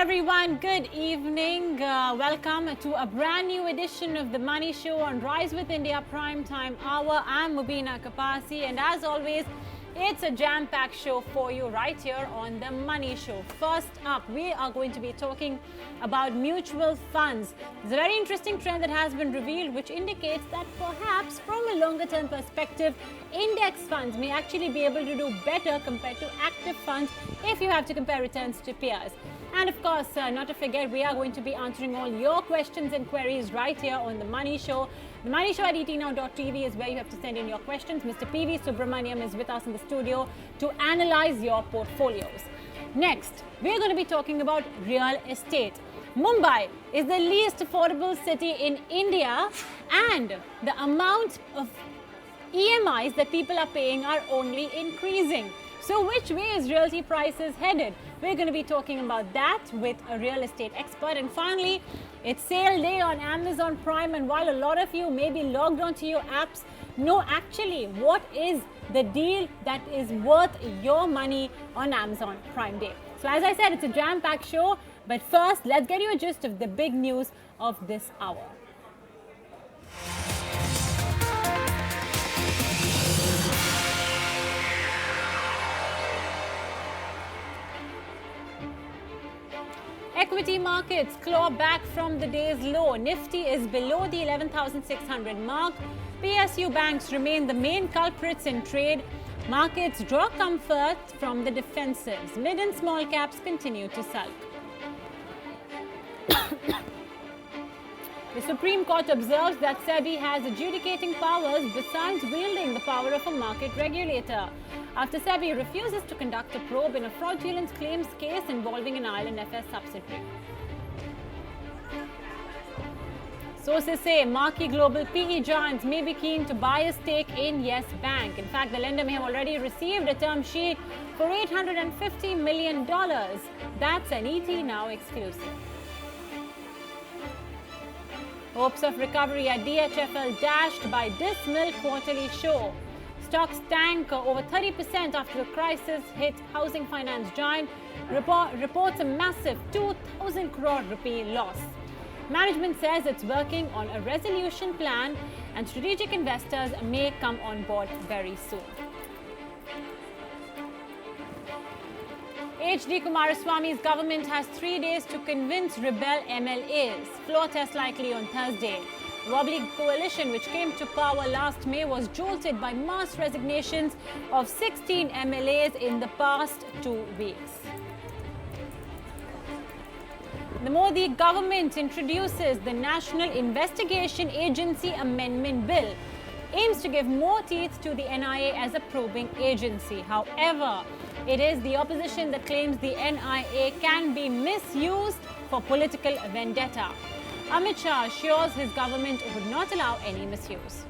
everyone, good evening. Welcome to a brand new edition of The Money Show on Rise with India Primetime Hour. I'm Mubina Kapasi, and as always, it's a jam-packed show for you right here on The Money Show. First up, we are going to be talking about mutual funds. There's a very interesting trend that has been revealed which indicates that perhaps from a longer-term perspective, index funds may actually be able to do better compared to active funds if you have to compare returns to peers. And of course, not to forget, we are going to be answering all your questions and queries right here on The Money Show. The Money Show at etnow.tv is where you have to send in your questions. Mr. PV Subramaniam is with us in the studio to analyze your portfolios. Next, we're going to be talking about real estate. Mumbai is the least affordable city in India, and the amount of EMIs that people are paying are only increasing. So which way is realty prices headed? We're going to be talking about that with a real estate expert. And finally, it's sale day on Amazon Prime. And while a lot of you may be logged onto your apps, no, actually, what is the deal that is worth your money on Amazon Prime Day? So as I said, it's a jam-packed show. But first, let's get you a gist of the big news of this hour. Equity markets claw back from the day's low. Nifty is below the 11,600 mark. PSU banks remain the main culprits in trade. Markets draw comfort from the defensives. Mid and small caps continue to sulk. The Supreme Court observes that SEBI has adjudicating powers besides wielding the power of a market regulator, after SEBI refuses to conduct a probe in a fraudulent claims case involving an IL&FS subsidiary. Sources say marquee global PE giants may be keen to buy a stake in Yes Bank. In fact, the lender may have already received a term sheet for $850 million. That's an ET Now exclusive. Hopes of recovery at DHFL dashed by dismal quarterly show. Stocks tank over 30% after the crisis hit housing finance giant. Reports a massive 2,000 crore rupee loss. Management says it's working on a resolution plan and strategic investors may come on board very soon. HD Kumaraswamy's government has 3 days to convince rebel MLAs. Floor test likely on Thursday. The wobbly coalition, which came to power last May, was jolted by mass resignations of 16 MLAs in the past 2 weeks. The Modi government introduces the National Investigation Agency Amendment Bill. Aims to give more teeth to the NIA as a probing agency. However, it is the opposition that claims the NIA can be misused for political vendetta. Amit Shah assures his government would not allow any misuse.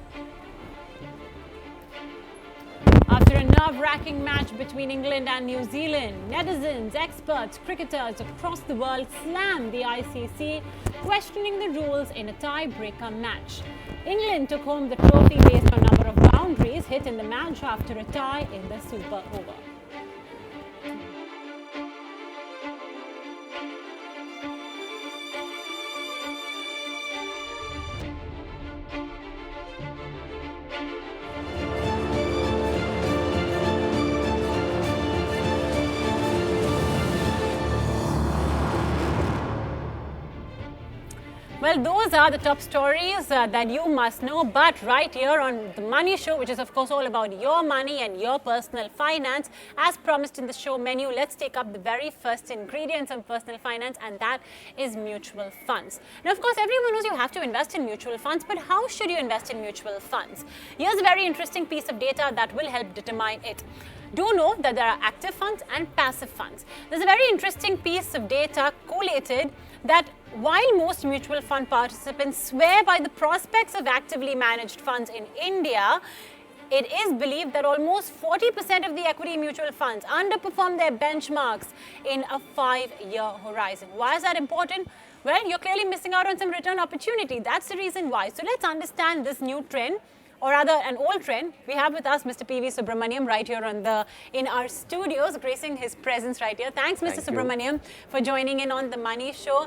After a nerve-wracking match between England and New Zealand, netizens, experts, cricketers across the world slammed the ICC, questioning the rules in a tie-breaker match. England took home the trophy based on number of boundaries hit in the match after a tie in the super over. Well, those are the top stories that you must know. But right here on The Money Show, which is of course all about your money and your personal finance, as promised in the show menu, let's take up the very first ingredients of personal finance, and that is mutual funds. Now, of course, everyone knows you have to invest in mutual funds, but how should you invest in mutual funds? Here's a very interesting piece of data that will help determine it. Do know that there are active funds and passive funds. There's a very interesting piece of data collated that while most mutual fund participants swear by the prospects of actively managed funds in India, it is believed that almost 40% of the equity mutual funds underperform their benchmarks in a 5-year horizon. Why is that important? Well, you're clearly missing out on some return opportunity. That's the reason why. So let's understand this new trend or rather an old trend. We have with us Mr. P.V. Subramaniam right here in our studios, gracing his presence right here. Thanks, Mr. Subramaniam, for joining in on the Money Show.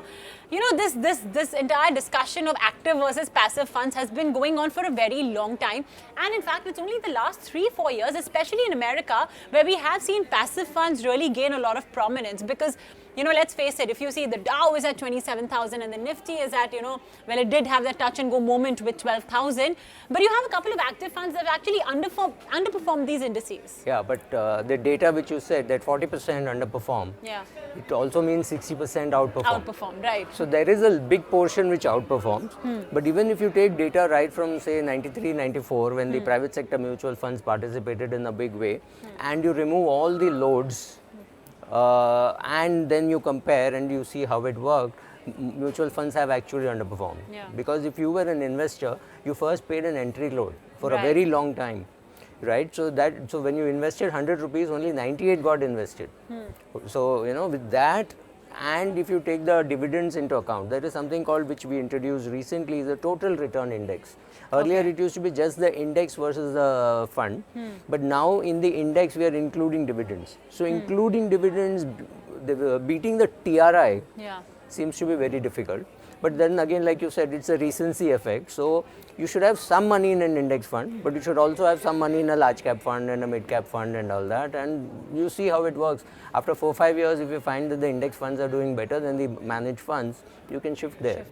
You know, this entire discussion of active versus passive funds has been going on for a very long time. And in fact, it's only the last 3-4 years, especially in America, where we have seen passive funds really gain a lot of prominence. Because, you know, let's face it, if you see the Dow is at 27,000 and the Nifty is at, well, it did have that touch and go moment with 12,000. But you have a couple of active funds that have actually underperformed these indices. Yeah, but the data which you said that 40% underperform, it also means 60% outperform. Outperform, right. So there is a big portion which outperforms. But even if you take data right from say 93, 94, when the private sector mutual funds participated in a big way, and you remove all the loads, and then you compare and you see how it worked, mutual funds have actually underperformed. Because if you were an investor, you first paid an entry load for a very long time, right? So when you invested 100 rupees, only 98 got invested. So, you know, with that, and if you take the dividends into account, there is something called, which we introduced recently, is the total return index. Earlier it used to be just the index versus the fund, but now in the index we are including dividends. So including dividends, beating the TRI seems to be very difficult. But then again, like you said, it's a recency effect. So you should have some money in an index fund, but you should also have some money in a large cap fund and a mid cap fund and all that. And you see how it works. After 4-5 years, if you find that the index funds are doing better than the managed funds, you can shift there.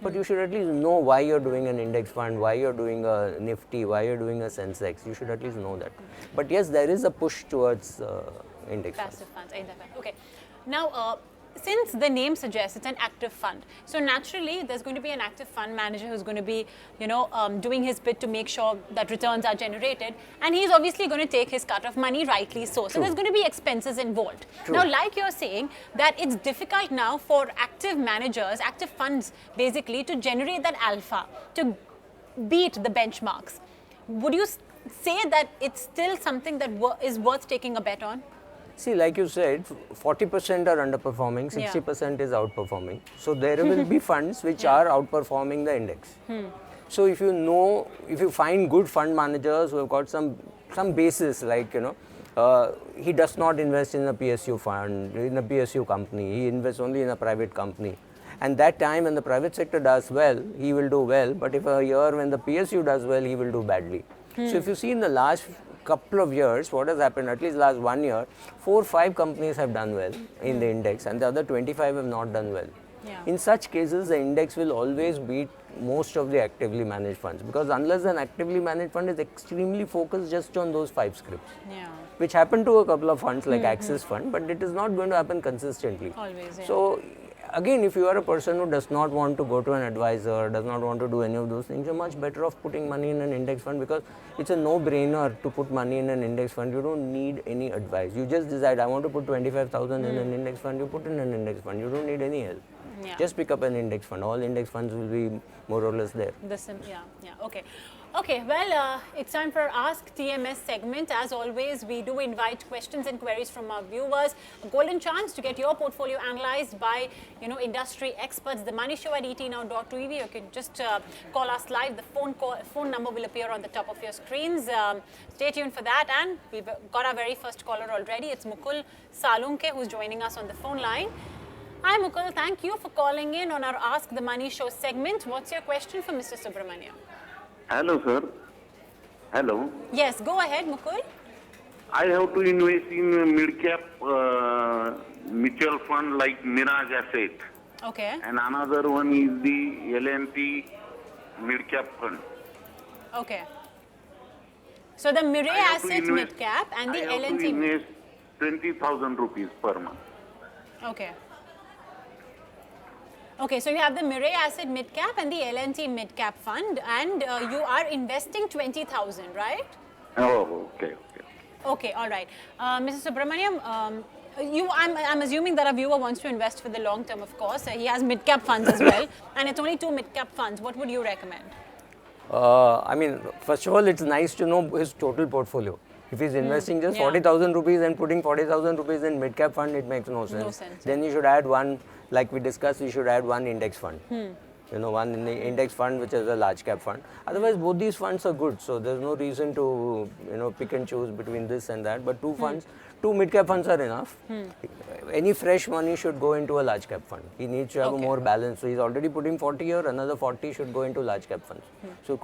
But you should at least know why you're doing an index fund, why you're doing a Nifty, why you're doing a Sensex. You should at least know that. But yes, there is a push towards index passive funds. Okay. Now, since the name suggests it's an active fund, so naturally there's going to be an active fund manager who's going to be, doing his bit to make sure that returns are generated, and he's obviously going to take his cut of money, rightly so. So there's going to be expenses involved. Now, like you're saying, that it's difficult now for active managers, active funds basically, to generate that alpha, to beat the benchmarks. Would you say that it's still something that is worth taking a bet on? See, like you said, 40% are underperforming, 60% is outperforming. So there will be funds which are outperforming the index. So if you find good fund managers who have got some basis, like, he does not invest in a PSU fund, in a PSU company, he invests only in a private company. And that time when the private sector does well, he will do well. But if a year when the PSU does well, he will do badly. So if you see in the last couple of years, what has happened, at least last 1 year, 4-5 companies have done well in the index and the other 25 have not done well. In such cases, the index will always beat most of the actively managed funds, because unless an actively managed fund is extremely focused just on those 5 scripts, which happen to a couple of funds like Axis Fund, but it is not going to happen consistently. Always, So again, if you are a person who does not want to go to an advisor, does not want to do any of those things, you're much better off putting money in an index fund, because it's a no-brainer to put money in an index fund. You don't need any advice. You just decide, I want to put 25,000 in an index fund, you put in an index fund. You don't need any help. Just pick up an index fund. All index funds will be more or less there. Okay, well, it's time for our Ask TMS segment. As always, we do invite questions and queries from our viewers. A golden chance to get your portfolio analyzed by, industry experts. The Money Show at etnow.tv. You can just call us live. The phone number will appear on the top of your screens. Stay tuned for that. And we've got our very first caller already. It's Mukul Salunke, who's joining us on the phone line. Hi, Mukul. Thank you for calling in on our Ask the Money Show segment. What's your question for Mr. Subramaniam? Hello, sir. Hello. Yes, go ahead, Mukul. I have to invest in a mid-cap mutual fund like Mirage Asset. Okay. And another one is the L&T mid-cap fund. Okay. So the Mirai Asset mid-cap and the L&T. I have to invest 20,000 rupees per month. Okay. Okay, so you have the Mirai Asset mid-cap and the L&T mid-cap fund, and you are investing 20,000, right? Oh, okay. Okay, all right. Mr. Subramaniam, I'm assuming that a viewer wants to invest for the long term, of course. He has mid-cap funds as well, and it's only 2 mid-cap funds. What would you recommend? First of all, it's nice to know his total portfolio. If he's investing just 40,000 rupees and putting 40,000 rupees in mid-cap fund, it makes no sense. Then you should add one, like we discussed, you should add one index fund. one in the index fund, which is a large cap fund. Otherwise, both these funds are good. So there's no reason to, pick and choose between this and that. But two mid cap funds are enough. Any fresh money should go into a large cap fund. He needs to have a more balance. So he's already putting 40 here, another 40 should go into large cap funds. So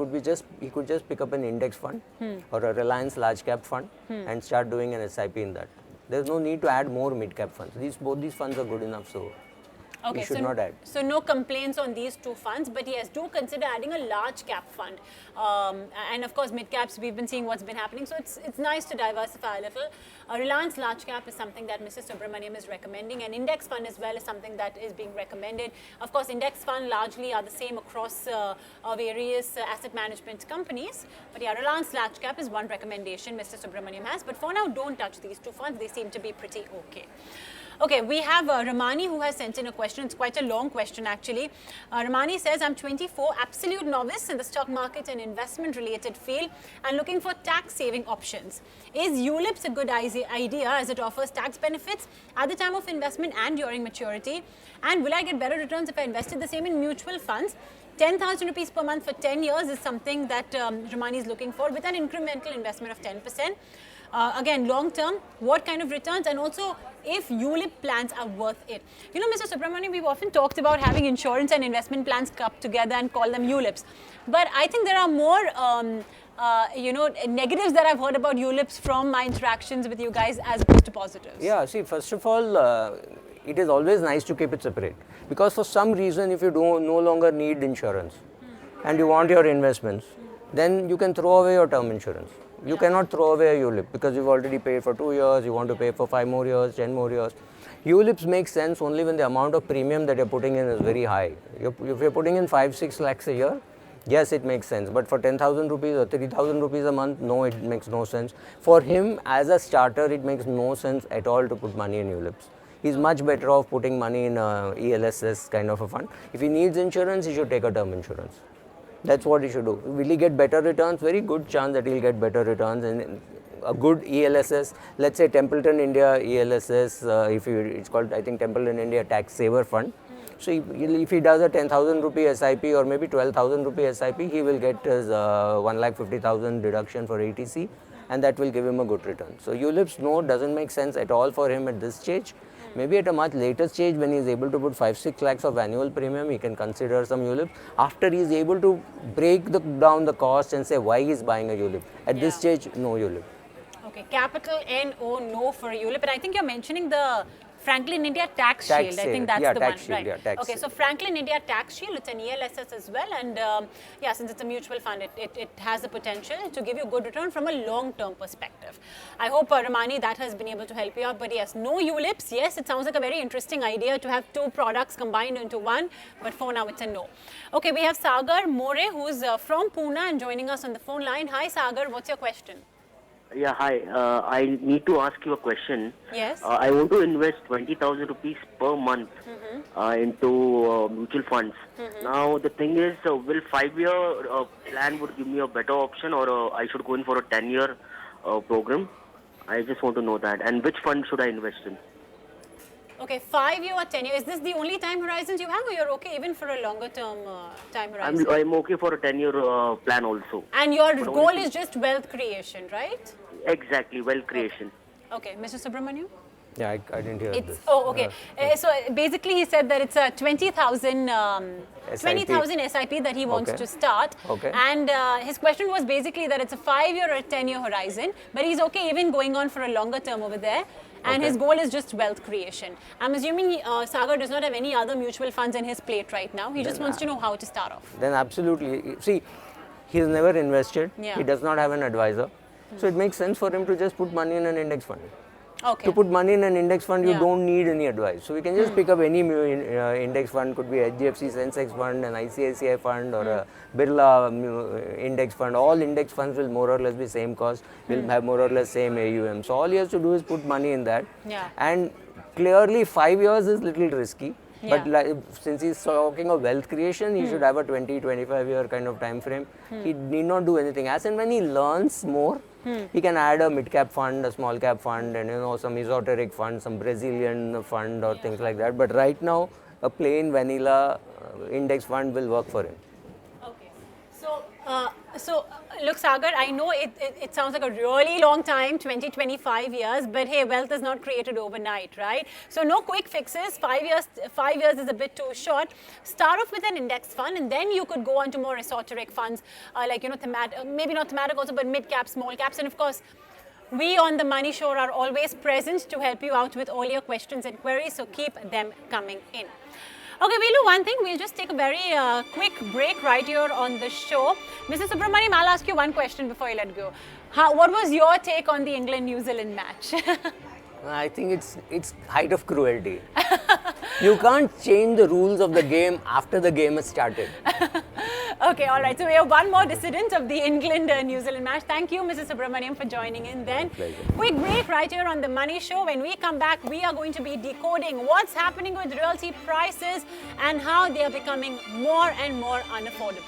he could just pick up an index fund or a Reliance large cap fund and start doing an SIP in that. There's no need to add more mid cap funds. Both these funds are good enough. So we should not add. So no complaints on these two funds, but yes, do consider adding a large cap fund. And of course, mid caps, we've been seeing what's been happening. So it's nice to diversify a little. Reliance large cap is something that Mr. Subramaniam is recommending, and index fund as well is something that is being recommended. Of course, index fund largely are the same across various asset management companies. But yeah, Reliance large cap is one recommendation Mr. Subramaniam has. But for now, don't touch these two funds. They seem to be pretty okay. Okay, we have Ramani who has sent in a question. It's quite a long question actually. Ramani says, I'm 24, absolute novice in the stock market and investment related field and looking for tax saving options. Is ULIPs a good idea as it offers tax benefits at the time of investment and during maturity? And will I get better returns if I invested the same in mutual funds? 10,000 rupees per month for 10 years is something that Ramani is looking for with an incremental investment of 10%. Again, long term, what kind of returns, and also if ULIP plans are worth it. Mr. Subramaniam, we've often talked about having insurance and investment plans clubbed together and call them ULIPs. But I think there are more, negatives that I've heard about ULIPs from my interactions with you guys as opposed to positives. Yeah, see, first of all, it is always nice to keep it separate. Because for some reason, if you no longer need insurance and you want your investments, then you can throw away your term insurance. You cannot throw away a ULIP because you've already paid for 2 years, you want to pay for 5 more years, 10 more years. ULIPs make sense only when the amount of premium that you're putting in is very high. If you're putting in 5-6 lakhs a year, yes, it makes sense. But for 10,000 rupees or 3,000 rupees a month, no, it makes no sense. For him, as a starter, it makes no sense at all to put money in ULIPs. He's much better off putting money in ELSS kind of a fund. If he needs insurance, he should take a term insurance. That's what he should do. Will he get better returns? Very good chance that he'll get better returns. And a good ELSS, let's say Templeton India ELSS, it's called, I think, Templeton India Tax Saver Fund. So if he does a 10,000 rupee SIP or maybe 12,000 rupee SIP, he will get his 1,50,000 deduction for ATC, and that will give him a good return. So ULIPs, no, doesn't make sense at all for him at this stage. Maybe at a much later stage when he is able to put 5-6 lakhs of annual premium, he can consider some ULIP. After he is able to break down the cost and say why he is buying a ULIP. At this stage, no ULIP. Okay, capital NO, no for ULIP. And I think you're mentioning the Franklin India Tax Shield. I think that's the one, shield, right? Yeah, tax okay, so Franklin India Tax Shield, it's an ELSS as well, and since it's a mutual fund, it has the potential to give you good return from a long-term perspective. I hope, Ramani, that has been able to help you out. But yes, no ULIPs. Yes, it sounds like a very interesting idea to have two products combined into one, but for now, it's a no. Okay, we have Sagar More, who's from Pune and joining us on the phone line. Hi, Sagar, what's your question? Yeah, hi. I need to ask you a question. Yes. I want to invest 20,000 rupees per month into mutual funds. Now, the thing is, will 5-year plan would give me a better option, or I should go in for a 10-year program? I just want to know that. And which fund should I invest in? Okay, 5-year or 10-year. Is this the only time horizons you have, or you're okay even for a longer term time horizon? I'm okay for a 10-year plan also. And your goal is just wealth creation, right? Exactly, wealth creation. Okay, Mr. Subramaniam? Yeah, I didn't hear this. Oh, okay. So basically he said that it's a 20,000 SIP that he wants to start. Okay. And his question was basically that it's a 5-year or a 10-year horizon, but he's okay even going on for a longer term over there. And his goal is just wealth creation. I'm assuming Sagar does not have any other mutual funds in his plate right now. He just wants to know how to start off. Then absolutely. See, he's never invested. Yeah. He does not have an advisor. So it makes sense for him to just put money in an index fund. Okay. To put money in an index fund, you don't need any advice. So we can just pick up any index fund. Could be HDFC Sensex fund, an ICICI fund, or a Birla index fund. All index funds will more or less be same cost. Will have more or less same AUM. So all he has to do is put money in that. Yeah. And clearly 5 years is little risky. Yeah. But since he's talking of wealth creation, he should have a 20-25 year kind of time frame. He need not do anything. As and when he learns more, he can add a mid-cap fund, a small-cap fund, and some esoteric fund, some Brazilian fund or things like that. But right now, a plain vanilla index fund will work for him. Okay. So, look, Sagar, I know it sounds like a really long time, 25 years, but hey, wealth is not created overnight, right? So no quick fixes. 5 years is a bit too short. Start off with an index fund, and then you could go on to more esoteric funds, like, maybe not thematic also, but mid caps, small caps, and of course, we on the Money Show are always present to help you out with all your questions and queries, so keep them coming in. Okay, we'll do one thing. We'll just take a very quick break right here on the show. Mr. Subramaniam, I'll ask you one question before I let go. What was your take on the England-New Zealand match? I think it's height of cruelty. You can't change the rules of the game after the game has started. Okay, all right. So we have one more dissident of the England-New Zealand match. Thank you, Mrs. Subramaniam, for joining in then. Pleasure. Quick break right here on The Money Show. When we come back, we are going to be decoding what's happening with realty prices and how they are becoming more and more unaffordable.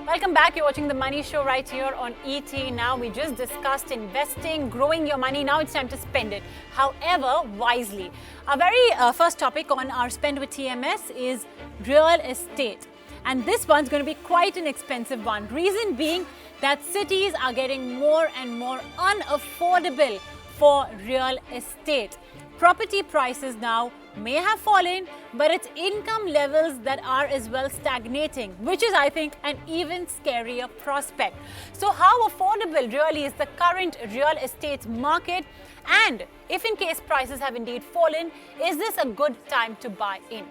Welcome back. You're watching The Money Show right here on ET. Now, we just discussed investing, growing your money. Now it's time to spend it, however, wisely. Our very first topic on our Spend with TMS is real estate. And this one's going to be quite an expensive one. Reason being that cities are getting more and more unaffordable for real estate. Property prices now may have fallen, but it's income levels that are as well stagnating, which is, I think, an even scarier prospect. So how affordable really is the current real estate market? And if in case prices have indeed fallen, is this a good time to buy in?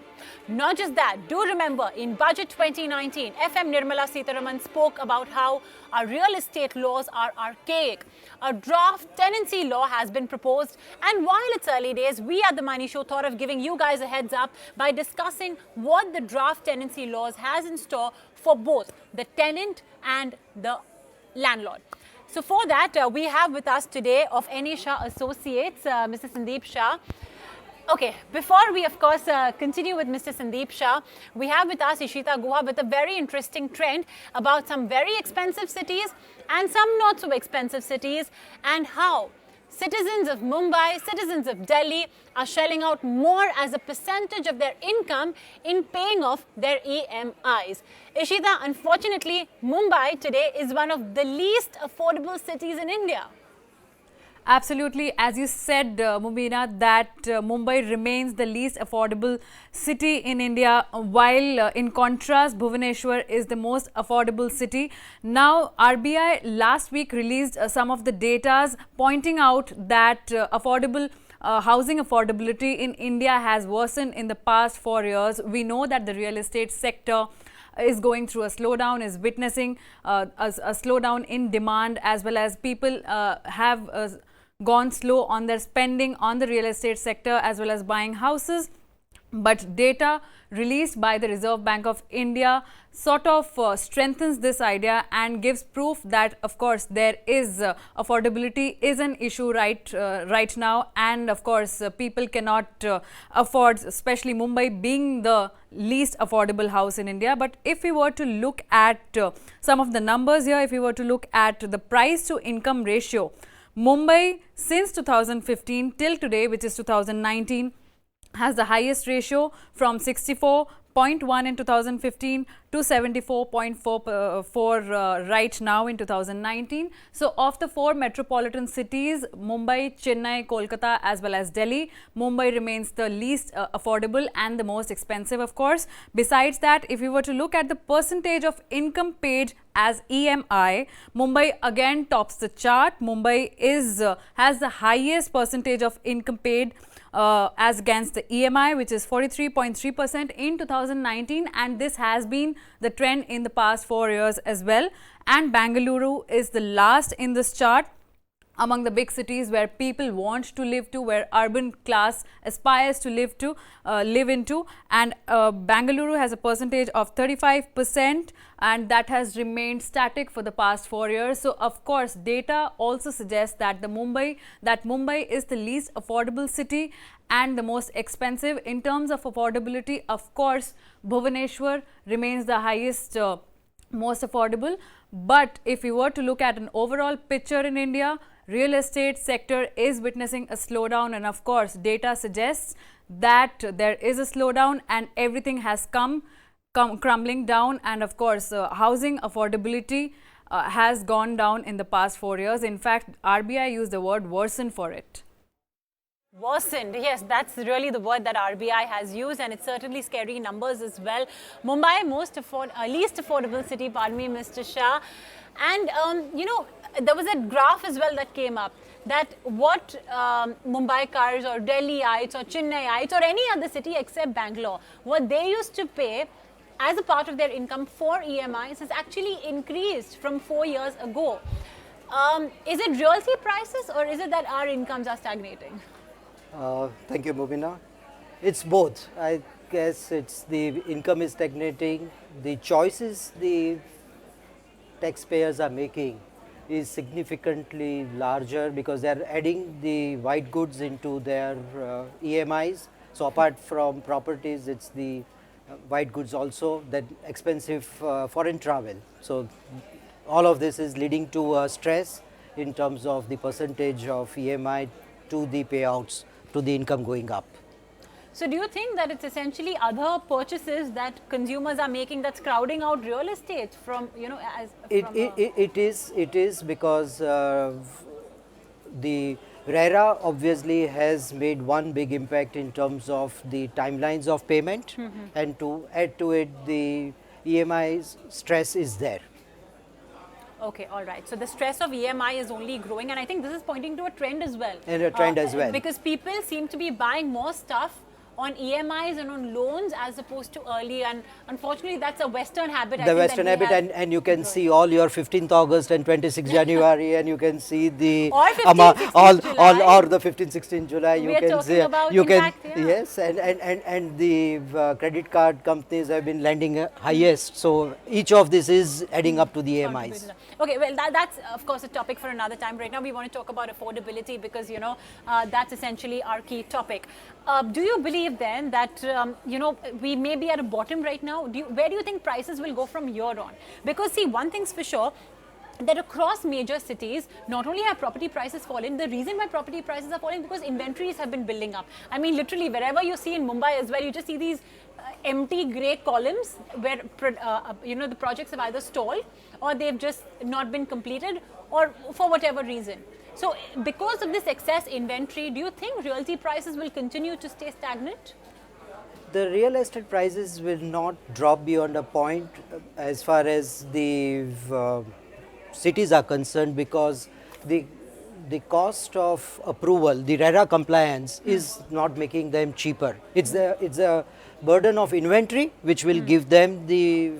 Not just that, do remember in Budget 2019, FM Nirmala Sitharaman spoke about how our real estate laws are archaic. A draft tenancy law has been proposed, and while it's early days, we at The Money Show thought of giving you guys a heads up by discussing what the draft tenancy laws has in store for both the tenant and the landlord. So for that, we have with us today of N.A. Shah Associates, Mr. Sandeep Shah. Okay, before we of course continue with Mr. Sandeep Shah, we have with us Ishita Guha with a very interesting trend about some very expensive cities and some not so expensive cities, and how citizens of Mumbai, citizens of Delhi are shelling out more as a percentage of their income in paying off their EMIs. Ishita, unfortunately, Mumbai today is one of the least affordable cities in India. Absolutely. As you said, Mubina, that Mumbai remains the least affordable city in India, while in contrast, Bhubaneswar is the most affordable city. Now, RBI last week released some of the data pointing out that housing affordability in India has worsened in the past 4 years. We know that the real estate sector is going through a slowdown, is witnessing a slowdown in demand, as well as people have gone slow on their spending on the real estate sector as well as buying houses. But data released by the Reserve Bank of India sort of strengthens this idea and gives proof that, of course, there is affordability is an issue right now, and of course people cannot afford, especially Mumbai being the least affordable house in India. But if we were to look at some of the numbers here, if we were to look at the price to income ratio, Mumbai since 2015 till today, which is 2019, has the highest ratio from 64 0.1 in 2015 to 74.4 right now in 2019. So of the 4 metropolitan cities, Mumbai, Chennai, Kolkata as well as Delhi, Mumbai remains the least affordable and the most expensive, of course. Besides that, if you were to look at the percentage of income paid as EMI, Mumbai again tops the chart. Mumbai has the highest percentage of income paid as against the EMI, which is 43.3% in 2019, and this has been the trend in the past 4 years as well. And Bengaluru is the last in this chart among the big cities where people want to live to, where urban class aspires to live into, and Bengaluru has a percentage of 35%, and that has remained static for the past 4 years. So of course data also suggests that Mumbai is the least affordable city and the most expensive. In terms of affordability, of course Bhubaneswar remains the highest most affordable. But if you were to look at an overall picture in India, real estate sector is witnessing a slowdown, and of course data suggests that there is a slowdown and everything has come crumbling down, and of course housing affordability has gone down in the past 4 years. In fact, RBI used the word worsen for it. Worsened, yes, that's really the word that RBI has used, and it's certainly scary numbers as well. Mumbai, least affordable city, pardon me, Mr. Shah. And, you know, there was a graph as well that came up that what Mumbaiites or Delhiites or Chennaiites or any other city except Bangalore, what they used to pay as a part of their income for EMIs has actually increased from 4 years ago. Is it realty prices, or is it that our incomes are stagnating? Thank you, Mubina. It's both. I guess it's the income is stagnating. The choices the taxpayers are making is significantly larger because they are adding the white goods into their EMIs. So apart from properties, it's the white goods also, that expensive foreign travel. So all of this is leading to stress in terms of the percentage of EMI to the payouts, to the income going up. So do you think that it's essentially other purchases that consumers are making that's crowding out real estate from, you know, It is because the RERA obviously has made one big impact in terms of the timelines of payment, and to add to it the EMI's stress is there. Okay, all right. So the stress of EMI is only growing, and I think this is pointing to a trend as well. And a trend as well. Because people seem to be buying more stuff on EMIs and on loans as opposed to early, and unfortunately that's a Western habit. The Western habit, and you can see all your 15th August and 26th January, and you can see the or 15th, all the 15th, 16th July. You can see about yes, and the credit card companies have been lending highest. So each of this is adding up to the EMIs. Okay, well that's of course a topic for another time. Right now we want to talk about affordability because you know that's essentially our key topic. Do you believe then that you know we may be at a bottom right now? Where do you think prices will go from here on? Because see, one thing's for sure, that across major cities, not only have property prices fallen, the reason why property prices are falling because inventories have been building up. I mean, literally wherever you see in Mumbai as well, you just see these empty grey columns where you know the projects have either stalled or they've just not been completed, or for whatever reason. So because of this excess inventory, do you think realty prices will continue to stay stagnant? The real estate prices will not drop beyond a point as far as the cities are concerned, because the cost of approval, the RERA compliance is not making them cheaper. It's a burden of inventory which will give them the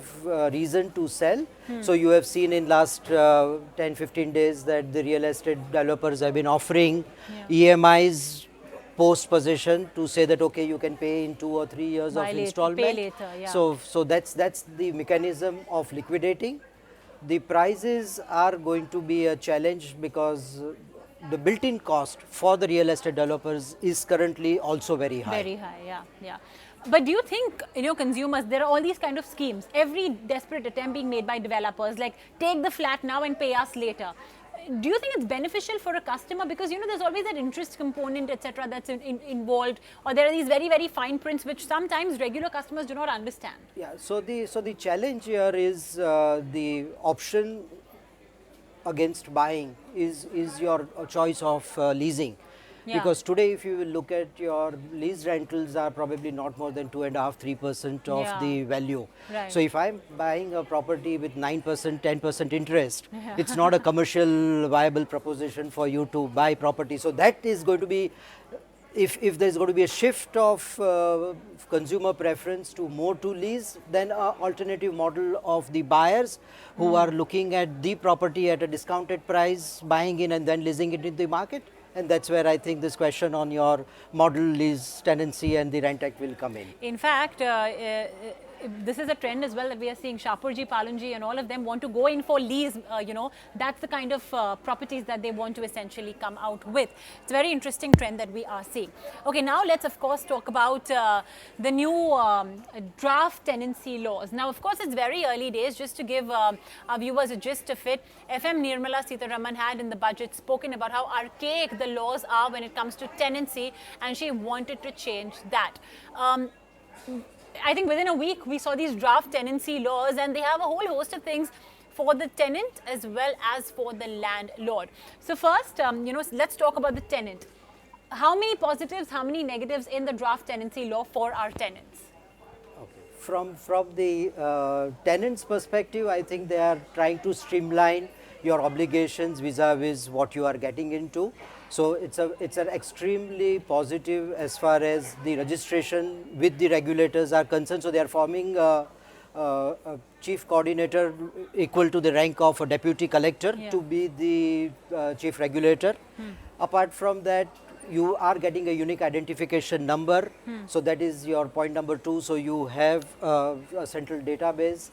reason to sell. So you have seen in last 10-15 days that the real estate developers have been offering EMIs post possession to say that okay, you can pay in 2 or 3 years of installment. Pay later, yeah. So that's the mechanism of liquidating. The prices are going to be a challenge because the built-in cost for the real estate developers is currently also very high. Very high, yeah. But do you think, you know, consumers, there are all these kind of schemes, every desperate attempt being made by developers, like take the flat now and pay us later. do you think it's beneficial for a customer? Because, you know, there's always that interest component, etc., that's involved, or there are these very, very fine prints which sometimes regular customers do not understand. Yeah, so the challenge here is the option against buying is your choice of leasing. Yeah. Because today, if you will look at your lease rentals are probably not more than 2.5–3% of Yeah. the value. Right. So if I'm buying a property with 9%, 10% interest, it's not a commercial viable proposition for you to buy property. So that is going to be, if there's going to be a shift of consumer preference to more to lease, then an alternative model of the buyers who are looking at the property at a discounted price, buying in and then leasing it in the market. And that's where I think this question on your model lease tenancy and the rent act will come in. In fact, this is a trend as well that we are seeing. Shapurji, Palunji and all of them want to go in for lease, you know, that's the kind of properties that they want to essentially come out with. It's a very interesting trend that we are seeing. Okay, now let's of course talk about the new draft tenancy laws. Now, of course, it's very early days. Just to give our viewers a gist of it, FM Nirmala Sitharaman had in the budget spoken about how archaic the laws are when it comes to tenancy, and she wanted to change that. I think within a week we saw these draft tenancy laws, and they have a whole host of things for the tenant as well as for the landlord. So first, you know, let's talk about the tenant. How many positives, how many negatives in the draft tenancy law for our tenants? Okay. From the tenant's perspective, I think they are trying to streamline your obligations vis-a-vis what you are getting into. So it's an extremely positive as far as the registration with the regulators are concerned. So they are forming a chief coordinator equal to the rank of a deputy collector to be the chief regulator. Apart from that, you are getting a unique identification number. So that is your point number 2. So you have a central database.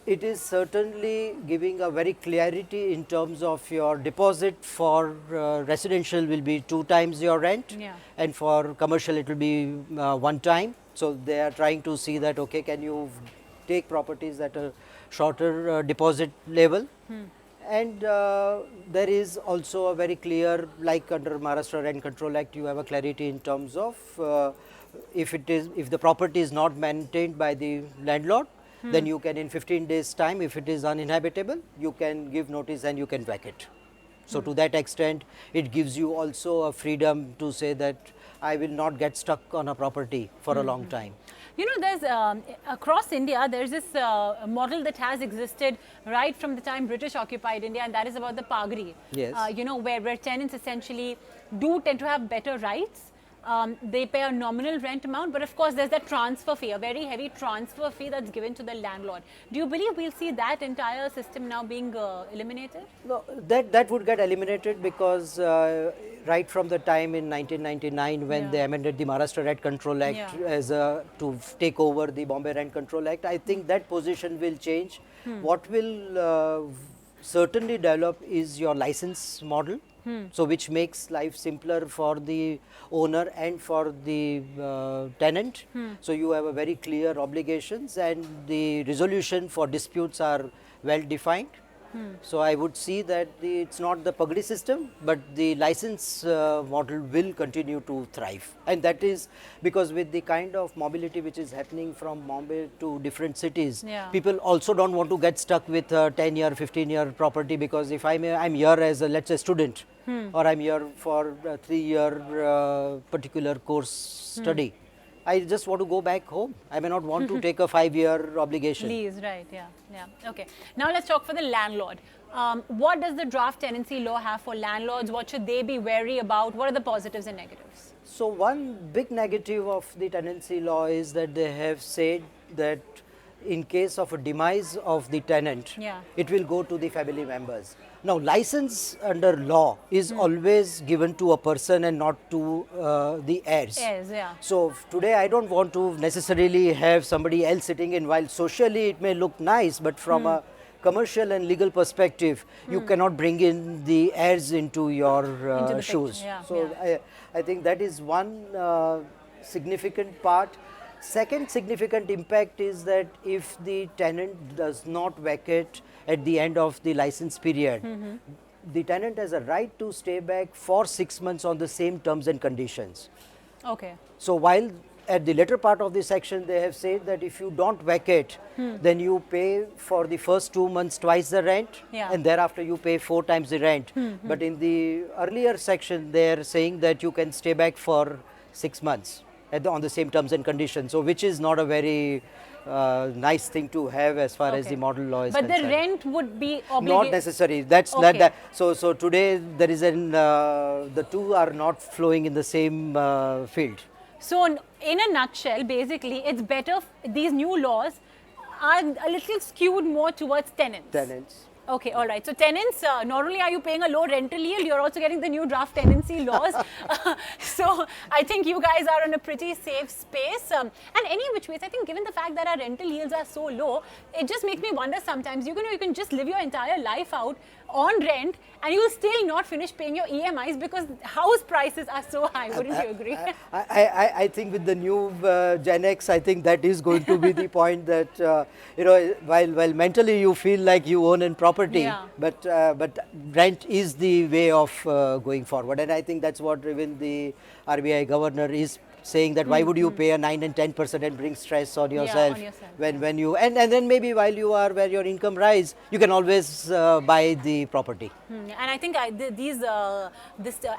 It is certainly giving a very clarity in terms of your deposit for residential will be 2 times your rent, and for commercial it will be 1 time. So they are trying to see that, okay, can you take properties at a shorter deposit level. And there is also a very clear, like under Maharashtra Rent Control Act, you have a clarity in terms of if the property is not maintained by the landlord, then you can in 15 days time, if it is uninhabitable, you can give notice and you can vacate. So to that extent, it gives you also a freedom to say that I will not get stuck on a property for a long time. You know, there's across India, there's this model that has existed right from the time British occupied India, and that is about the pagri. Yes. You know, where tenants essentially do tend to have better rights. They pay a nominal rent amount, but of course there's that transfer fee, a very heavy transfer fee that's given to the landlord. Do you believe we'll see that entire system now being eliminated? No, that would get eliminated because right from the time in 1999 when they amended the Maharashtra Rent Control Act as to take over the Bombay Rent Control Act, I think that position will change. What will certainly develop is your license model. So which makes life simpler for the owner and for the tenant. So you have a very clear obligations, and the resolution for disputes are well defined. So I would see that it's not the pagdi system, but the license model will continue to thrive. And that is because with the kind of mobility which is happening from Bombay to different cities, people also don't want to get stuck with a 10-year, 15-year property, because if I'm here as a, let's say, student, or I'm here for a 3-year particular course study, I just want to go back home. I may not want to take a 5-year obligation. Lease, right, yeah. Okay. Now let's talk for the landlord. What does the draft tenancy law have for landlords? What should they be wary about? What are the positives and negatives? So one big negative of the tenancy law is that they have said that in case of a demise of the tenant, it will go to the family members. Now, license under law is always given to a person and not to the heirs. So today I don't want to necessarily have somebody else sitting in, while socially it may look nice, but from a commercial and legal perspective, you cannot bring in the heirs into your shoes. So I think that is one significant part. Second significant impact is that if the tenant does not vacate at the end of the license period, the tenant has a right to stay back for 6 months on the same terms and conditions. Okay. So while at the later part of the section they have said that if you don't vacate, then you pay for the first 2 months twice the rent, Yeah. and thereafter you pay 4 times the rent. But in the earlier section they are saying that you can stay back for 6 months on the same terms and conditions. So which is not a very nice thing to have as far as Okay. the model law is But concerned. the rent would be Not obligated. necessary. That's not Okay. that. So today there is an the two are not flowing in the same field. So, in a nutshell, basically, it's better, these new laws are a little skewed more towards tenants. Tenants. Okay, all right. So, tenants, not only are you paying a low rental yield, you're also getting the new draft tenancy laws. So, I think you guys are in a pretty safe space. And any which ways, I think given the fact that our rental yields are so low, it just makes me wonder sometimes, you can just live your entire life out on rent and you'll still not finish paying your EMIs because house prices are so high. Wouldn't you agree? I think with the new Gen X, I think that is going to be the point that you know, while mentally you feel like you own a property, Yeah. but rent is the way of going forward, and I think that's what even the RBI governor is saying, that why would you pay a 9 and 10% and bring stress on yourself, on yourself. when you and then maybe while you are where your income rise, you can always buy the property. And I think this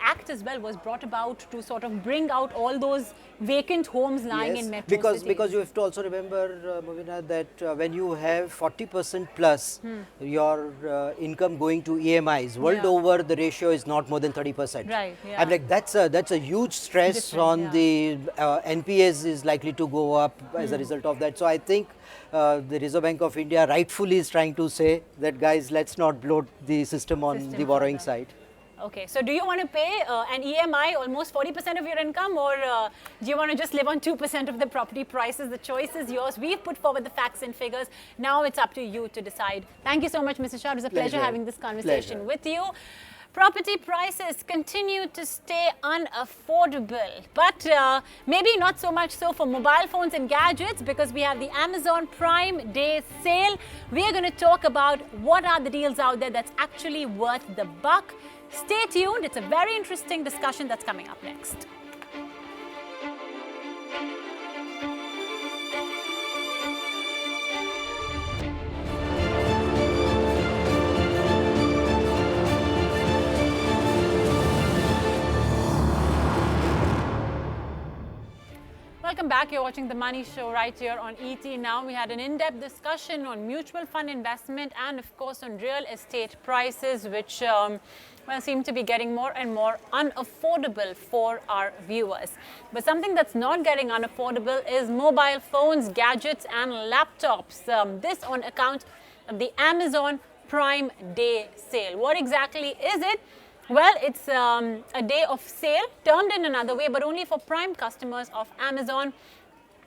act as well was brought about to sort of bring out all those vacant homes lying in metro because cities. you have to also remember, Movina, that when you have 40% plus your income going to EMIs, world Yeah. over the ratio is not more than 30%. Right, yeah. I'm like, that's a huge stress Difference, on yeah. the NPS is likely to go up as a result of that. So I think the Reserve Bank of India rightfully is trying to say that, guys, let's not bloat the system on System the borrowing further. side. Okay, so do you want to pay an EMI almost 40% of your income, or do you want to just live on 2% of the property prices? The choice is yours. We've put forward the facts and figures. Now it's up to you to decide. Thank you so much, Mr. Shah. It was a pleasure Pleasure. having this conversation Pleasure. with you. Property prices continue to stay unaffordable, but maybe not so much so for mobile phones and gadgets, because we have the Amazon Prime Day sale. We are going to talk about what are the deals out there that's actually worth the buck. Stay tuned. It's a very interesting discussion that's coming up next. Welcome back. You're watching The Money Show right here on ET Now. We had an in-depth discussion on mutual fund investment and, of course, on real estate prices, which well, seem to be getting more and more unaffordable for our viewers. But something that's not getting unaffordable is mobile phones, gadgets, and laptops. This on account of the Amazon Prime Day sale. What exactly is it? Well, it's a day of sale, termed in another way, but only for Prime customers of Amazon.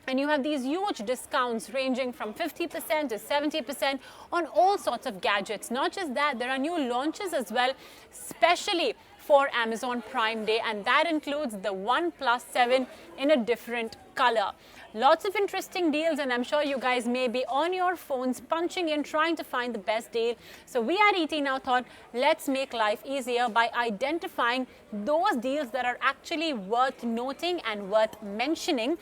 And you have these huge discounts ranging from 50% to 70% on all sorts of gadgets. Not just that, there are new launches as well, especially for Amazon Prime Day, and that includes the OnePlus 7 in a different color. Lots of interesting deals, and I'm sure you guys may be on your phones punching in, trying to find the best deal. So we at ET Now thought, let's make life easier by identifying those deals that are actually worth noting and worth mentioning.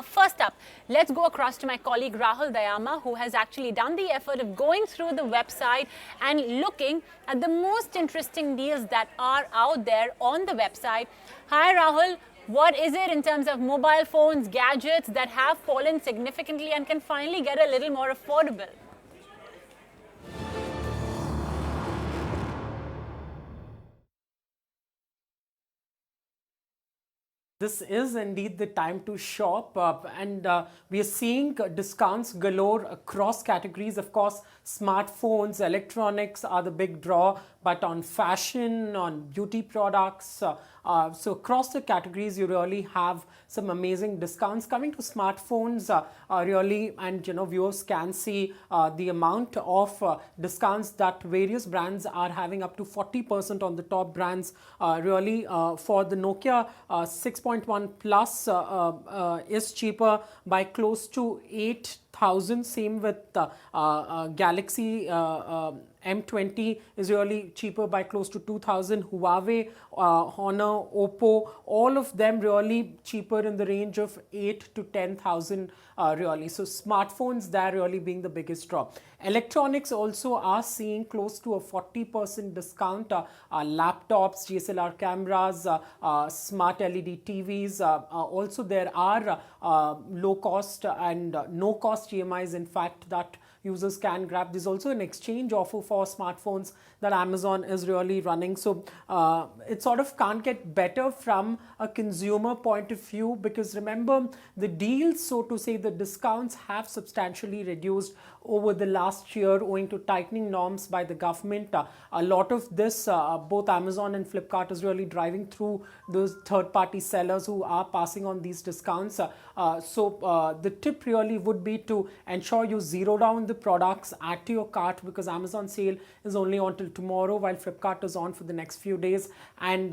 First up, let's go across to my colleague Rahul Dayama, who has actually done the effort of going through the website and looking at the most interesting deals that are out there on the website. Hi Rahul. What is it in terms of mobile phones, gadgets that have fallen significantly and can finally get a little more affordable? This is indeed the time to shop, and we are seeing discounts galore across categories. Of course, smartphones, electronics are the big draw, but on fashion, on beauty products, so across the categories, you really have some amazing discounts. Coming to smartphones, really, and viewers can see the amount of discounts that various brands are having, up to 40% on the top brands. Really, for the Nokia 6.1 Plus is cheaper by close to 8,000 1,000. Same with Galaxy M20 is really cheaper by close to 2,000. Huawei, Honor, Oppo, all of them really cheaper in the range of 8 to 10,000 really. So smartphones there really being the biggest draw. Electronics also are seeing close to a 40% discount. Laptops, DSLR cameras, smart LED TVs. Also there are low cost and no cost EMIs in fact that users can grab. There's also an exchange offer for smartphones that Amazon is really running. So it sort of can't get better from a consumer point of view, because remember, the deals, so to say, the discounts have substantially reduced over the last year owing to tightening norms by the government. A lot of this, both Amazon and Flipkart is really driving through those third-party sellers who are passing on these discounts. So the tip really would be to ensure you zero down the products, add to your cart, because Amazon sale is only on till tomorrow while Flipkart is on for the next few days, and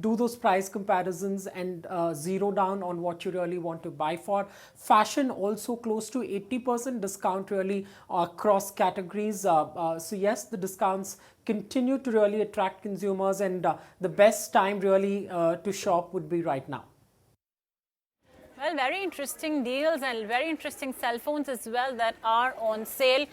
do those price comparisons and zero down on what you really want to buy for. Fashion also close to 80% discount really across categories. So yes, the discounts continue to really attract consumers, and the best time really to shop would be right now. Well, very interesting deals and very interesting cell phones as well that are on sale.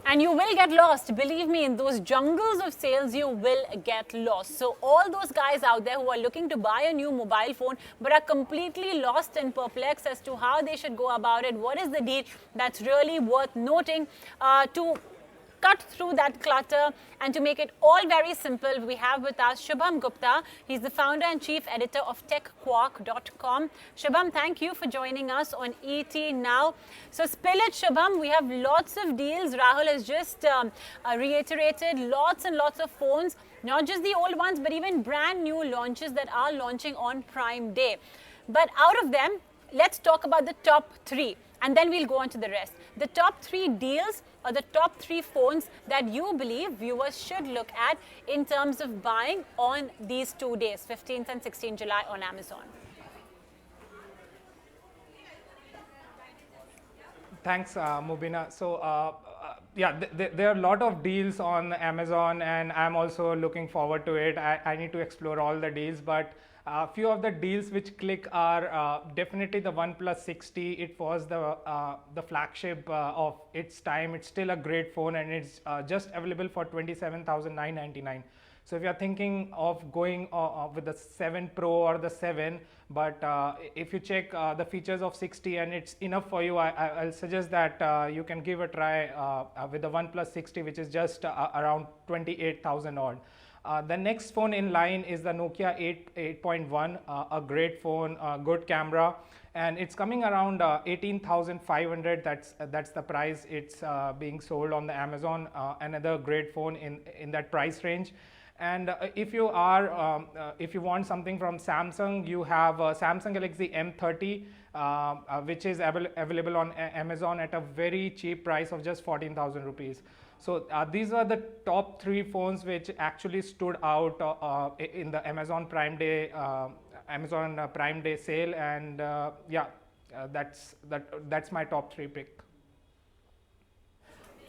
And you will get lost. Believe me, in those jungles of sales, you will get lost. So all those guys out there who are looking to buy a new mobile phone but are completely lost and perplexed as to how they should go about it, what is the deal that's really worth noting, to cut through that clutter and to make it all very simple, we have with us Shubham Gupta. He's the founder and chief editor of techquark.com. Shubham, thank you for joining us on ET Now. So spill it, Shubham. We have lots of deals. Rahul has just reiterated lots and lots of phones, not just the old ones, but even brand new launches that are launching on Prime Day. But out of them, let's talk about the top three, and then we'll go on to the rest. The top three deals or the top three phones that you believe viewers should look at in terms of buying on these 2 days, 15th and 16th July on Amazon. Thanks, Mubina. So, yeah, there are a lot of deals on Amazon, and I'm also looking forward to it. I need to explore all the deals, but a few of the deals which click are definitely the OnePlus 60. It was the flagship of its time. It's still a great phone, and it's just available for 27,999. So if you're thinking of going with the 7 Pro or the 7, but if you check the features of 60 and it's enough for you, I'll suggest that you can give a try with the OnePlus 60, which is just around 28,000 odd. The next phone in line is the Nokia 8.1, a great phone, good camera, and it's coming around 18,500. That's the price it's being sold on the Amazon. Another great phone in that price range. And if you want something from Samsung, you have Samsung Galaxy M30, which is available on Amazon at a very cheap price of just 14,000 rupees. So these are the top three phones which actually stood out in the Amazon Prime Day sale, and yeah, that's my top three pick.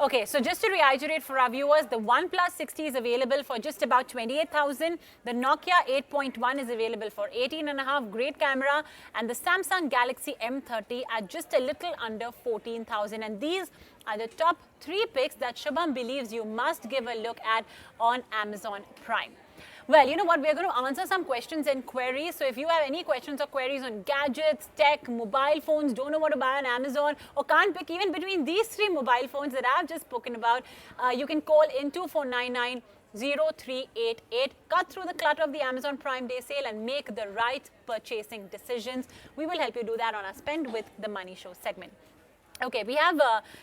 Okay, so just to reiterate for our viewers, the OnePlus 60 is available for just about 28,000. The Nokia 8.1 is available for 18.5, great camera, and the Samsung Galaxy M30 at just a little under 14,000. And these are the top three picks that Shubham believes you must give a look at on Amazon Prime. Well, you know what, we're going to answer some questions and queries. So if you have any questions or queries on gadgets, tech, mobile phones, don't know what to buy on Amazon, or can't pick even between these three mobile phones that I've just spoken about, you can call in 2499 0388. Cut through the clutter of the Amazon Prime Day sale and make the right purchasing decisions. We will help you do that on our Spend with the Money Show segment. Okay, we have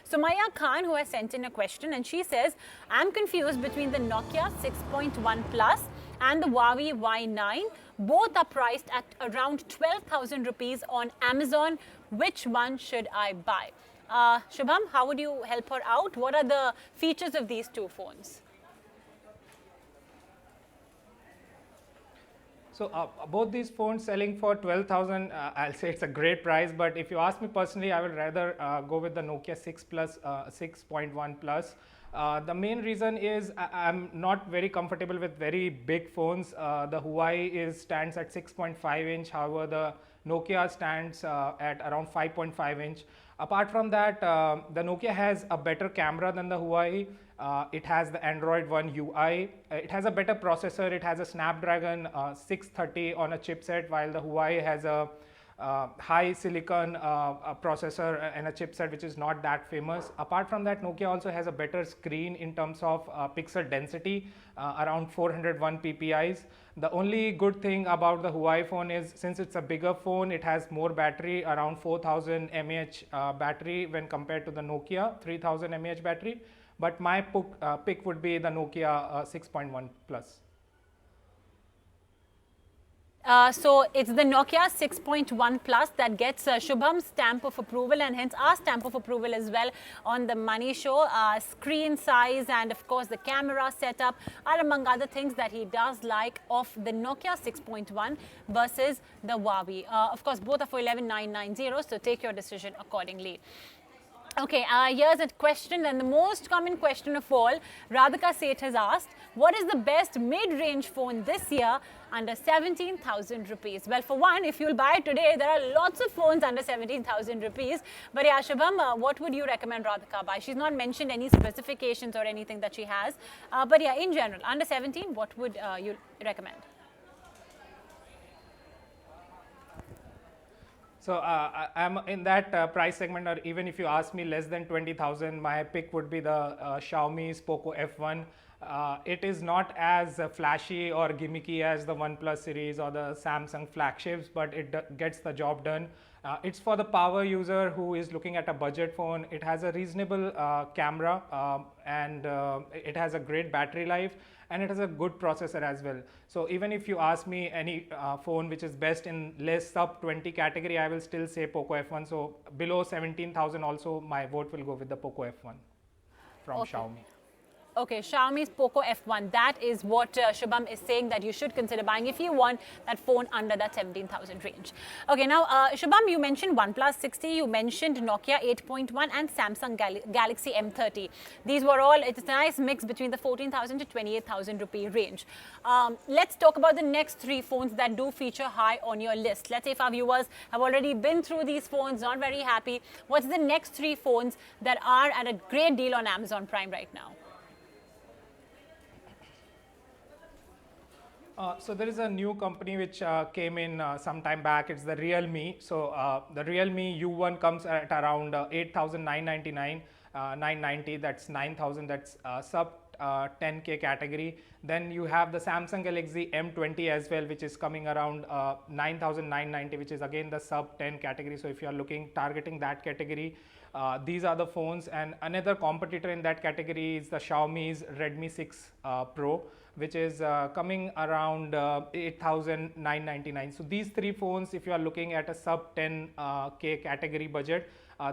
Sumaya Khan who has sent in a question, and she says, I'm confused between the Nokia 6.1 Plus and the Huawei Y9. Both are priced at around 12,000 rupees on Amazon. Which one should I buy? Shubham, how would you help her out? What are the features of these two phones? So both these phones selling for 12,000, I'll say it's a great price. But if you ask me personally, I would rather go with the Nokia 6 Plus, 6.1 Plus. The main reason is I'm not very comfortable with very big phones. The Huawei stands at 6.5 inch. However, the Nokia stands at around 5.5 inch. Apart from that, the Nokia has a better camera than the Huawei. It has the Android One UI. It has a better processor. It has a Snapdragon 630 on a chipset, while the Huawei has a high silicon processor and a chipset which is not that famous. Apart from that, Nokia also has a better screen in terms of pixel density, around 401 ppi's. The only good thing about the Huawei phone is, since it's a bigger phone, it has more battery, around 4000 mAh battery when compared to the Nokia 3000 mAh battery. But my pick would be the Nokia 6.1 Plus. So it's the Nokia 6.1 Plus that gets Shubham's stamp of approval, and hence our stamp of approval as well on the Money Show. Screen size and of course the camera setup are among other things that he does like of the Nokia 6.1 versus the Huawei. Of course, both are for 11,990, so take your decision accordingly. Okay, here's a question, and the most common question of all. Radhika Seth has asked, what is the best mid-range phone this year under 17,000 rupees? Well, for one, if you'll buy it today, there are lots of phones under 17,000 rupees. But yeah, Shubham, what would you recommend Radhika buy? She's not mentioned any specifications or anything that she has. But yeah, in general, under 17, what would you recommend? So I'm in that price segment, or even if you ask me less than 20,000, my pick would be the Xiaomi's Poco F1. It is not as flashy or gimmicky as the OnePlus series or the Samsung flagships, but it gets the job done. It's for the power user who is looking at a budget phone. It has a reasonable camera and it has a great battery life, and it has a good processor as well. So even if you ask me any phone which is best in less sub 20 category, I will still say Poco F1. So below 17,000 also, my vote will go with the Poco F1 from Xiaomi. Okay, Xiaomi's Poco F1. That is what Shubham is saying that you should consider buying if you want that phone under that 17,000 range. Okay, now Shubham, you mentioned OnePlus 60, you mentioned Nokia 8.1 and Samsung Galaxy M30. These were all, it's a nice mix between the 14,000 to 28,000 rupee range. Let's talk about the next three phones that do feature high on your list. Let's say if our viewers have already been through these phones, not very happy, what's the next three phones that are at a great deal on Amazon Prime right now? So there is a new company which came in some time back. It's the Realme. So the Realme U1 comes at around 8,999, 990. That's 9,000. That's sub 10K category. Then you have the Samsung Galaxy M20 as well, which is coming around 9,990, which is again the sub 10 category. So if you are targeting that category, these are the phones. And another competitor in that category is the Xiaomi's Redmi 6 Pro, which is coming around 8,999. So these three phones, if you are looking at a sub 10K category budget,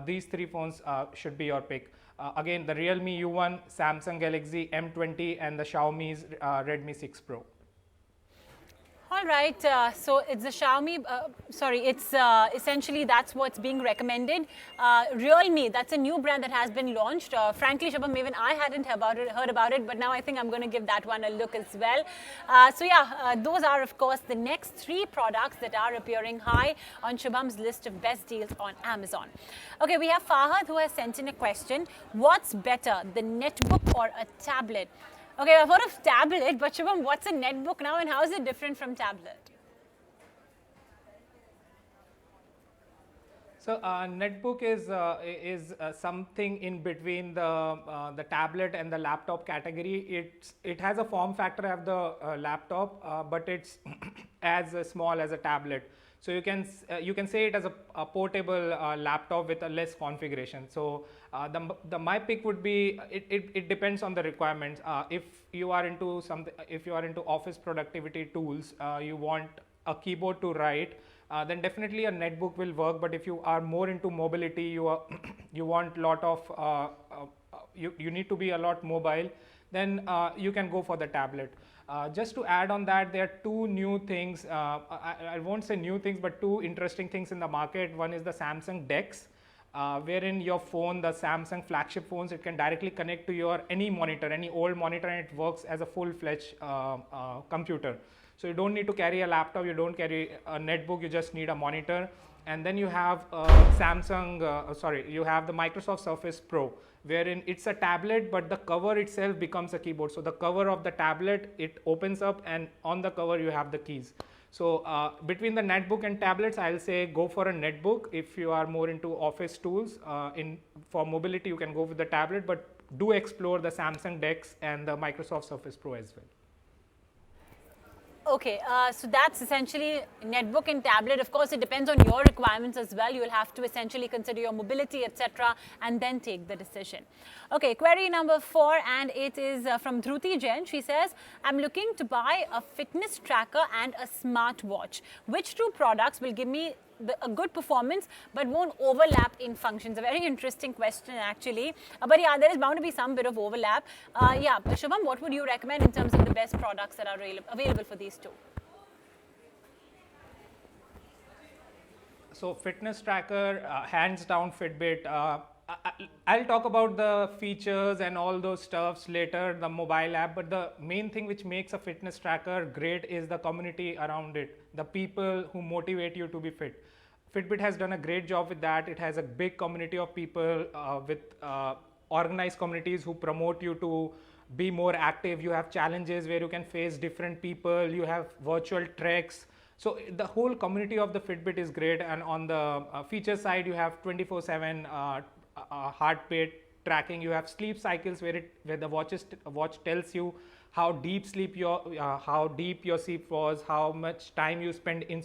these three phones should be your pick. Again, the Realme U1, Samsung Galaxy M20, and the Xiaomi's Redmi 6 Pro. All right, so it's the Xiaomi, it's essentially that's what's being recommended. Realme, that's a new brand that has been launched. Frankly, Shubham, even I hadn't heard about it, but now I think I'm going to give that one a look as well. So yeah, those are of course the next three products that are appearing high on Shubham's list of best deals on Amazon. Okay, we have Fahad who has sent in a question. What's better, the netbook or a tablet? Okay, I've heard of tablet, but Shubham, what's a netbook now and how is it different from tablet? So netbook is something in between the tablet and the laptop category. It has a form factor of the laptop, but it's as small as a tablet. So you can say it as a portable laptop with a less configuration. So my pick would be, it depends on the requirements. If you are into office productivity tools, you want a keyboard to write, then definitely a netbook will work. But if you are more into mobility, you want lot of you need to be a lot mobile, then you can go for the tablet. Just to add on that, there are two new things, I won't say new things, but two interesting things in the market. One is the Samsung DeX, wherein your phone, the Samsung flagship phones, it can directly connect to your any monitor, any old monitor, and it works as a full-fledged computer. So you don't need to carry a laptop, you don't carry a netbook, you just need a monitor. And then you have you have the Microsoft Surface Pro, wherein it's a tablet, but the cover itself becomes a keyboard. So the cover of the tablet, it opens up, and on the cover you have the keys. So between the netbook and tablets, I'll say go for a netbook. If you are more into office tools, for mobility, you can go with the tablet, but do explore the Samsung DeX and the Microsoft Surface Pro as well. Okay, so that's essentially netbook and tablet. Of course, it depends on your requirements as well. You will have to essentially consider your mobility, etc., and then take the decision. Okay, query number 4, and it is from Dhruti Jain. She says, I'm looking to buy a fitness tracker and a smartwatch. Which two products will give me a good performance but won't overlap in functions? A very interesting question actually, but yeah, there is bound to be some bit of overlap. Yeah, Shubham, what would you recommend in terms of the best products that are available for these two? So fitness tracker, hands down Fitbit. I'll talk about the features and all those stuffs later, the mobile app, but the main thing which makes a fitness tracker great is the community around it, the people who motivate you to be fit. Fitbit has done a great job with that. It has a big community of people with organized communities who promote you to be more active. You have challenges where you can face different people. You have virtual treks. So the whole community of the Fitbit is great. And on the feature side, you have 24/7 heart rate tracking. You have sleep cycles where the watch tells you how deep your sleep was, how much time you spend in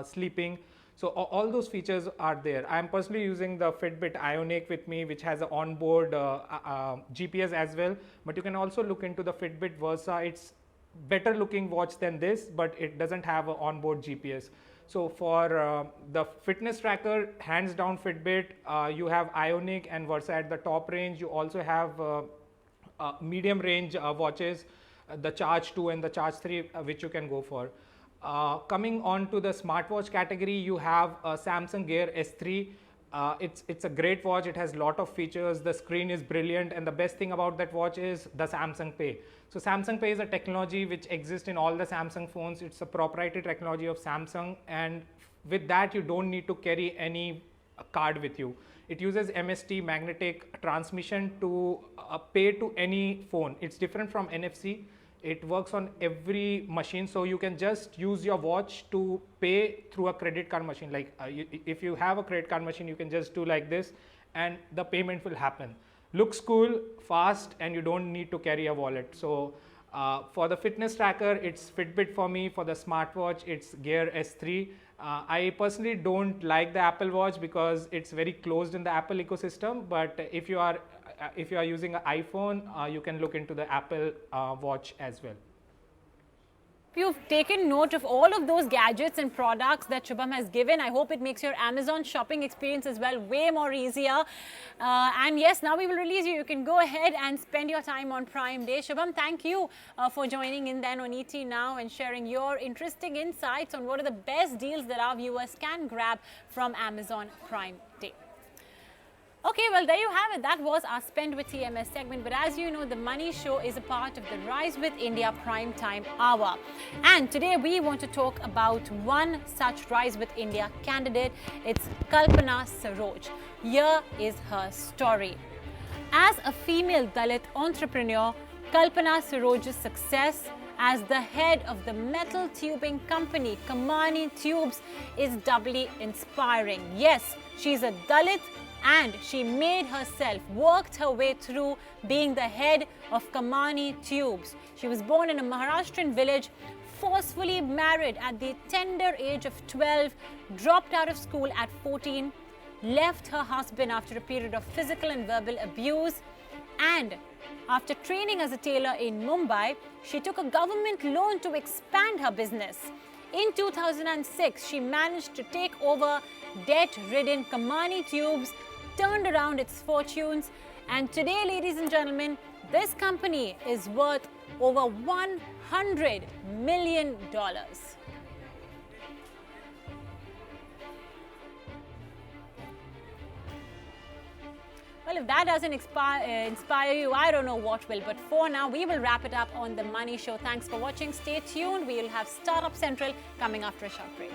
sleeping. So all those features are there. I am personally using the Fitbit Ionic with me, which has an onboard GPS as well. But you can also look into the Fitbit Versa. It's better looking watch than this, but it doesn't have an onboard GPS. So for the fitness tracker, hands down Fitbit, you have Ionic and Versa at the top range. You also have medium range watches, the Charge 2 and the Charge 3, which you can go for. Coming on to the smartwatch category, you have Samsung Gear S3. It's a great watch. It has a lot of features. The screen is brilliant, and the best thing about that watch is the Samsung Pay. So Samsung Pay is a technology which exists in all the Samsung phones. It's a proprietary technology of Samsung, and with that you don't need to carry any card with you. It uses MST, magnetic transmission, to pay to any phone. It's different from NFC. It works on every machine, so you can just use your watch to pay through a credit card machine. Like if you have a credit card machine, you can just do like this and the payment will happen. Looks cool, fast, and you don't need to carry a wallet. So for the fitness tracker, it's Fitbit for me. For the smartwatch, it's Gear S3. I personally don't like the Apple Watch because it's very closed in the Apple ecosystem, but if you are using an iPhone, you can look into the Apple Watch as well. You've taken note of all of those gadgets and products that Shubham has given. I hope it makes your Amazon shopping experience as well way more easier. And yes, now we will release you. You can go ahead and spend your time on Prime Day. Shubham, thank you for joining in then on ET Now and sharing your interesting insights on what are the best deals that our viewers can grab from Amazon Prime Day. Okay, well, there you have it. That was our Spend with TMS segment. But as you know, the Money Show is a part of the Rise with India Prime Time Hour. And today we want to talk about one such Rise with India candidate. It's Kalpana Saroj. Here is her story. As a female Dalit entrepreneur, Kalpana Saroj's success as the head of the metal tubing company Kamani Tubes is doubly inspiring. Yes, she's a Dalit, and she worked her way through being the head of Kamani Tubes. She was born in a Maharashtrian village, forcefully married at the tender age of 12, dropped out of school at 14, left her husband after a period of physical and verbal abuse, and after training as a tailor in Mumbai, she took a government loan to expand her business. In 2006, she managed to take over debt-ridden Kamani Tubes, turned around its fortunes, and today, ladies and gentlemen, This company is worth over $100 million. Well, if that doesn't inspire you, I don't know what will. But for now, we will wrap it up on The Money Show. Thanks for watching. Stay tuned. We will have Startup Central coming after a short break.